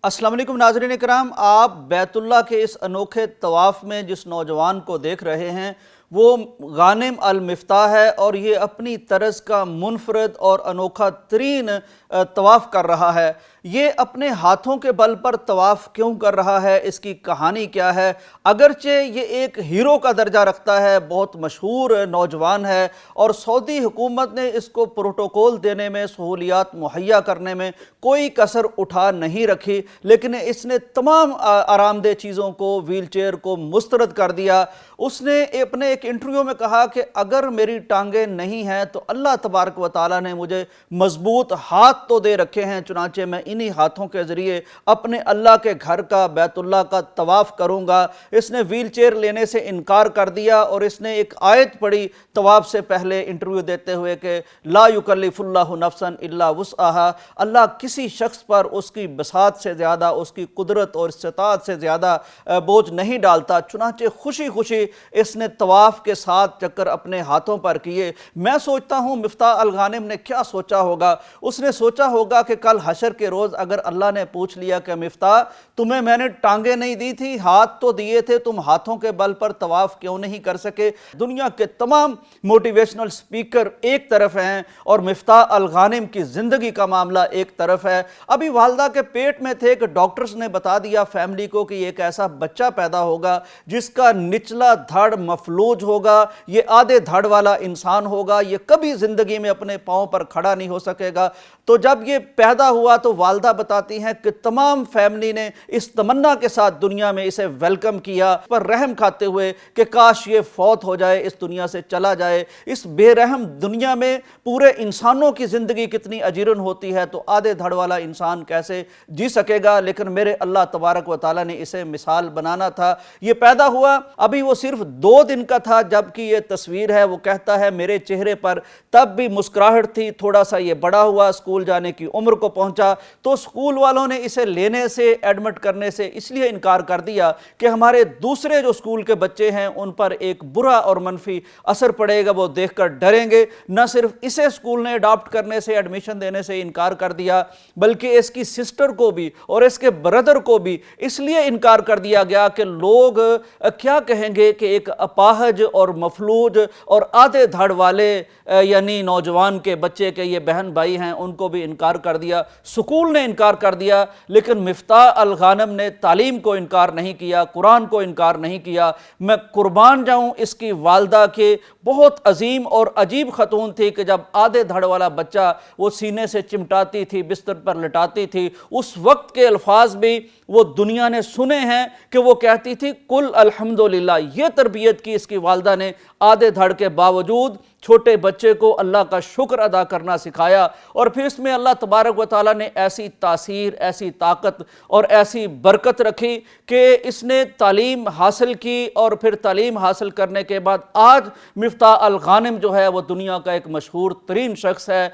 अस्सलाम वालेकुम नाज़रीन इकराम, आप बैतुल्लाह के इस अनोखे तवाफ़ में जिस नौजवान को देख रहे हैं वो गानिम अल मिफ्ताह है और ये अपनी तरज़ का मुनफरद और अनोखा तरीन तवाफ़ कर रहा है। ये अपने हाथों के बल पर तवाफ़ क्यों कर रहा है, इसकी कहानी क्या है? अगरचे ये एक हीरो का दर्जा रखता है, बहुत मशहूर नौजवान है और सऊदी हुकूमत ने इसको प्रोटोकॉल देने में, सहूलियात मुहैया करने में कोई कसर उठा नहीं रखी, लेकिन इसने तमाम आरामदेह चीज़ों को, व्हील चेयर को मुस्तरद कर दिया। उसने अपने एक इंटरव्यू में कहा कि अगर मेरी टांगें नहीं हैं तो अल्लाह तबारक व तआला ने मुझे मजबूत हाथ तो दे रखे हैं, चुनांचे मैं इन्हीं हाथों के ज़रिए अपने अल्लाह के घर का, बैतुल्लाह का तवाफ़ करूँगा। इसने व्हील चेयर लेने से इनकार कर दिया और इसने एक आयत पढ़ी तवाफ़ से पहले इंटरव्यू देते हुए कि ला युकल्लिफुल्लाहु नफ्सन इल्ला वुस्अहा, अल्लाह किसी शख्स पर उसकी बसात से ज़्यादा, उसकी कुदरत और इस्तिताअत से ज़्यादा बोझ नहीं डालता। चुनांचे खुशी खुशी इसने तवाफ़ के 7 चक्कर अपने हाथों पर किए। मैं सोचता हूँ मिफ्ताह अल गानिम ने क्या सोचा होगा। उसने सोचा होगा कि कल हशर के रोज़ अगर अल्लाह ने पूछ लिया कि मिफ्ताह तुम्हें मैंने टांगें नहीं दी थी, हाथ तो दिए थे, तुम हाथों के बल पर तवाफ़ क्यों नहीं कर सके? दुनिया के तमाम मोटिवेशनल स्पीकर एक तरफ हैं और मिफ्ताह अल गानिम की ज़िंदगी का मामला एक तरफ है। अभी वालदा के पेट में थे कि डॉक्टर्स ने बता दिया फैमिली को कि एक ऐसा बच्चा पैदा होगा जिसका निचला धड़ मफलूज होगा, ये आधे धड़ वाला इंसान होगा, ये कभी ज़िंदगी में अपने पाँव पर खड़ा नहीं हो सकेगा। तो जब ये पैदा हुआ तो वालदा बताती हैं कि तमाम फैमिली ने इस तमन्ना के साथ दुनिया में इसे वेलकम किया, पर रहम खाते हुए कि काश ये फौत हो जाए, इस दुनिया से चला जाए। इस बेरहम दुनिया में पूरे इंसानों की ज़िंदगी कितनी अजीरन होती है, तो आधे धड़ वाला इंसान कैसे जी सकेगा? लेकिन मेरे अल्लाह तबारक व तआला ने इसे मिसाल बनाना था। ये पैदा हुआ, अभी वो सिर्फ 2 दिन का था जबकि ये तस्वीर है। वो कहता है मेरे चेहरे पर तब भी मुस्कुराहट थी, थोड़ा सा ये बड़ा हुआ, स्कूल जाने की उम्र को पहुंचा तो स्कूल वालों ने इसे लेने से, एडमिट करने से इसलिए इनकार कर दिया कि हमारे दूसरे जो स्कूल के बच्चे हैं उन पर एक बुरा और मनफी असर पड़ेगा, वो देखकर डरेंगे। न सिर्फ इसे स्कूल ने अडॉप्ट करने से, एडमिशन देने से इनकार कर दिया, बल्कि इसकी सिस्टर को भी और इसके ब्रदर को भी इसलिए इनकार कर दिया गया कि लोग क्या कहेंगे कि एक अपाहज और मफलूज और आधे धड़ वाले यानी नौजवान के बच्चे के ये बहन भाई हैं, उनको भी इनकार कर दिया, स्कूल ने इनकार कर दिया। लेकिन मिफ्ताह अल गानिम ने तालीम को इनकार नहीं किया, कुरान को इनकार नहीं किया। मैं कुर्बान जाऊं इसकी वालदा के, बहुत अजीम और अजीब खतून थी कि जब आधे धड़ वाला बच्चा वो सीने से चिमटाती थी, बिस्तर पर लिटाती थी, उस वक्त के अल्फाज भी वो दुनिया ने सुने हैं कि वो कहती थी कुल अल्हम्दुलिल्लाह। ये तरबियत की इसकी वालदा ने, आधे धड़ के बावजूद छोटे बच्चे को अल्लाह का शुक्र अदा करना सिखाया। और फिर इसमें अल्लाह तबारक व तआला ने ऐसी तासीर, ऐसी ताकत और ऐसी बरकत रखी कि इसने तालीम हासिल की और फिर तालीम हासिल करने के बाद आज मिफ्ताह अल गानिम जो है वो दुनिया का एक मशहूर तरीन शख्स है।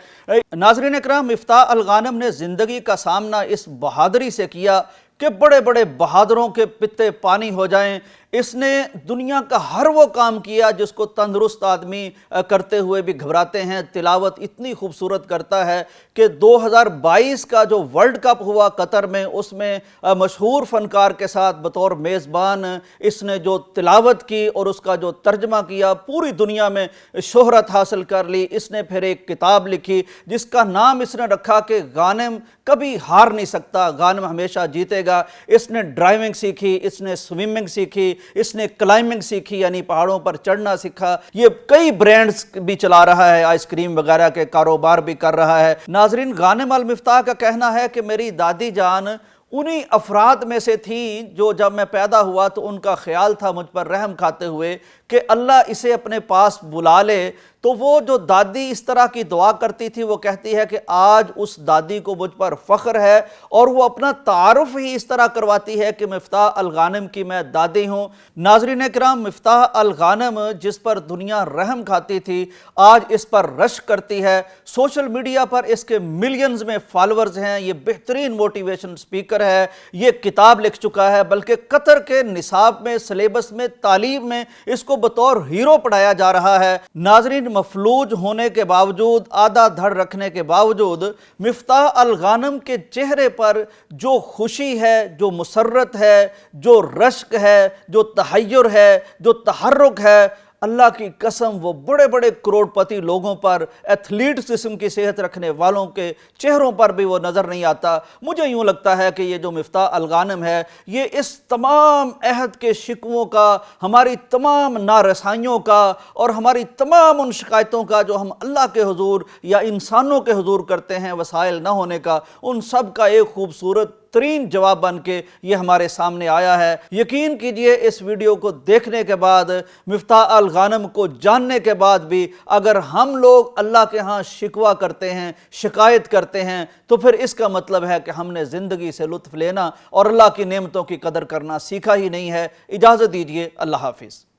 नाज़रीन इकराम, मिफ्ताह अल गानिम ने ज़िंदगी का सामना इस बहादुरी से किया कि बड़े बड़े बहादुरों के पित्ते पानी हो जाएं। इसने दुनिया का हर वो काम किया जिसको तंदुरुस्त आदमी करते हुए भी घबराते हैं। तिलावत इतनी खूबसूरत करता है कि 2022 का जो वर्ल्ड कप हुआ कतर में, उसमें मशहूर फ़नकार के साथ बतौर मेज़बान इसने जो तिलावत की और उसका जो तर्जमा किया, पूरी दुनिया में शोहरत हासिल कर ली। इसने फिर एक किताब लिखी जिसका नाम इसने रखा कि गानिम कभी हार नहीं सकता, गानिम हमेशा जीतेगा। इसने ड्राइविंग सीखी, इसने स्विमिंग सीखी, इसने क्लाइंबिंग सीखी यानी पहाड़ों पर चढ़ना सीखा। ये कई ब्रांड्स भी चला रहा है, आइसक्रीम वगैरह के कारोबार भी कर रहा है। नाजरीन, गानिम अल मिफ्ताह का कहना है कि मेरी दादी जान उन्हीं अफराद में से थी जो जब मैं पैदा हुआ तो उनका ख्याल था मुझ पर रहम खाते हुए कि अल्लाह इसे अपने पास बुला ले। तो वो जो दादी इस तरह की दुआ करती थी, वो कहती है कि आज उस दादी को मुझ पर फ़ख्र है और वो अपना तारुफ ही इस तरह करवाती है कि मिफ्ताह अल गानिम की मैं दादी हूँ। नाज़रीन इकराम, मिफ्ताह अल गानिम जिस पर दुनिया रहम खाती थी आज इस पर रश करती है। सोशल मीडिया पर इसके मिलियंस में फॉलोअर्स हैं। ये बेहतरीन मोटिवेशन स्पीकर ٹیچر ہے، یہ کتاب لکھ چکا ہے، بلکہ قطر کے نصاب میں، سلیبس میں، تعلیم میں اس کو بطور ہیرو پڑھایا جا رہا ہے۔ ناظرین، مفلوج ہونے کے باوجود، آدھا دھڑ رکھنے کے باوجود، مفتاح الغانم کے چہرے پر جو خوشی ہے، جو مسرت ہے، جو رشک ہے، جو تحیر ہے، جو تحرک ہے، اللہ کی قسم وہ بڑے بڑے کروڑ پتی لوگوں پر، ایتھلیٹس قسم کی صحت رکھنے والوں کے چہروں پر بھی وہ نظر نہیں آتا۔ مجھے یوں لگتا ہے کہ یہ جو مفتاح الغانم ہے، یہ اس تمام عہد کے شکووں کا، ہماری تمام نارسائیوں کا اور ہماری تمام ان شکایتوں کا جو ہم اللہ کے حضور یا انسانوں کے حضور کرتے ہیں وسائل نہ ہونے کا، ان سب کا ایک خوبصورت ترین جواب بن کے یہ ہمارے سامنے آیا ہے۔ یقین کیجئے اس ویڈیو کو دیکھنے کے بعد، مفتاح الغانم کو جاننے کے بعد بھی، اگر ہم لوگ اللہ کے ہاں شکوہ کرتے ہیں، شکایت کرتے ہیں، تو پھر اس کا مطلب ہے کہ ہم نے زندگی سے لطف لینا اور اللہ کی نعمتوں کی قدر کرنا سیکھا ہی نہیں ہے۔ اجازت دیجئے، اللہ حافظ۔